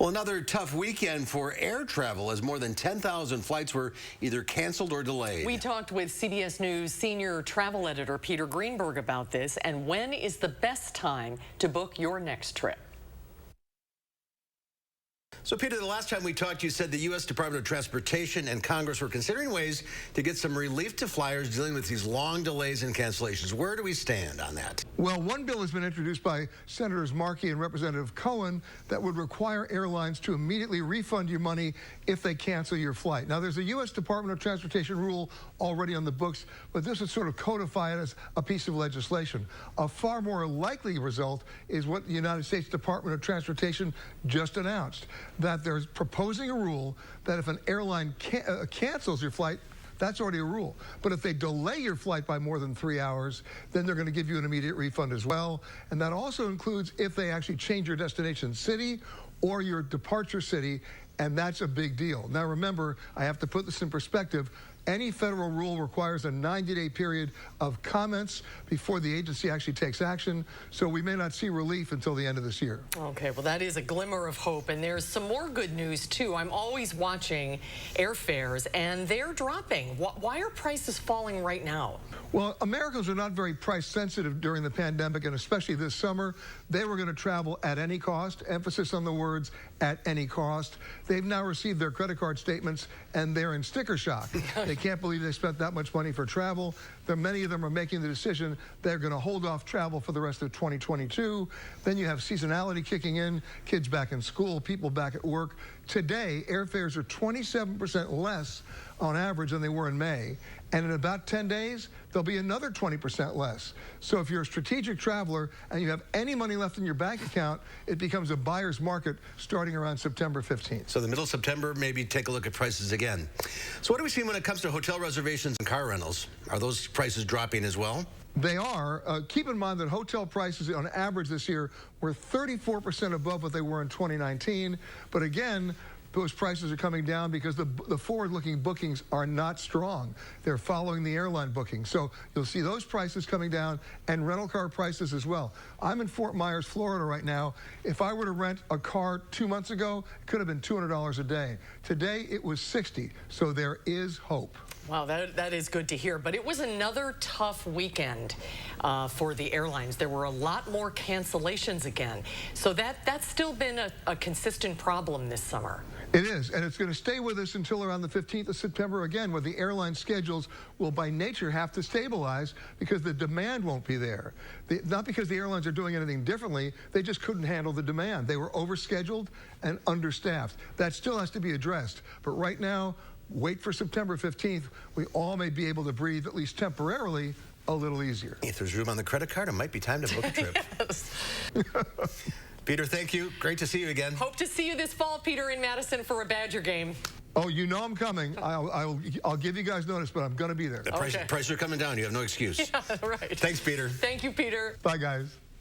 Well, another tough weekend for air travel as more than 10,000 flights were either canceled or delayed. We talked with CBS News senior travel editor Peter Greenberg about this and when is the best time to book your next trip. So, Peter, the last time we talked, you said the U.S. Department of Transportation and Congress were considering ways to get some relief to flyers dealing with these long delays and cancellations. Where do we stand on that? Well, one bill has been introduced by Senators Markey and Representative Cohen that would require airlines to immediately refund you money if they cancel your flight. Now, there's a U.S. Department of Transportation rule already on the books, but this would sort of codify it as a piece of legislation. A far more likely result is what the United States Department of Transportation just announced, that they're proposing a rule that if an airline cancels your flight, that's already a rule. But if they delay your flight by more than 3 hours, then they're going to give you an immediate refund as well. And that also includes if they actually change your destination city or your departure city, and that's a big deal. Now remember, I have to put this in perspective. Any federal rule requires a 90-day period of comments before the agency actually takes action, so we may not see relief until the end of this year. Okay, well, that is a glimmer of hope, and there's some more good news, too. I'm always watching airfares, and they're dropping. Why are prices falling right now? Well, Americans are not very price sensitive during the pandemic, and especially this summer. They were going to travel at any cost, emphasis on the words at any cost. They've now received their credit card statements, and they're in sticker shock. They can't believe they spent that much money for travel. Many of them are making the decision they're going to hold off travel for the rest of 2022. Then you have seasonality kicking in, kids back in school, people back at work. Today, airfares are 27% less on average than they were in May. And in about 10 days, there'll be another 20% less. So if you're a strategic traveler and you have any money left in your bank account, it becomes a buyer's market starting around September 15th. So the middle of September, maybe take a look at prices again. So what do we see when it comes to hotel reservations and car rentals? Are those prices dropping as well? They are. Keep in mind that hotel prices on average this year were 34% above what they were in 2019. But again, those prices are coming down because the forward-looking bookings are not strong. They're following the airline bookings. So you'll see those prices coming down and rental car prices as well. I'm in Fort Myers, Florida right now. If I were to rent a car 2 months ago, it could have been $200 a day. Today, it was $60. So there is hope. Wow, that is good to hear. But it was another tough weekend for the airlines. There were a lot more cancellations again. So that's still been a consistent problem this summer. It is, and it's going to stay with us until around the 15th of September again, where the airline schedules will by nature have to stabilize because the demand won't be there. Not because the airlines are doing anything differently, they just couldn't handle the demand. They were overscheduled and understaffed. That still has to be addressed. But right now, wait for September 15th. We all may be able to breathe, at least temporarily, a little easier. If there's room on the credit card, it might be time to book a trip. Yes. Peter, thank you. Great to see you again. Hope to see you this fall, Peter, in Madison for a Badger game. Oh, you know I'm coming. I'll give you guys notice, but I'm going to be there. The prices are coming down. You have no excuse. Yeah, right. Thanks, Peter. Thank you, Peter. Bye, guys.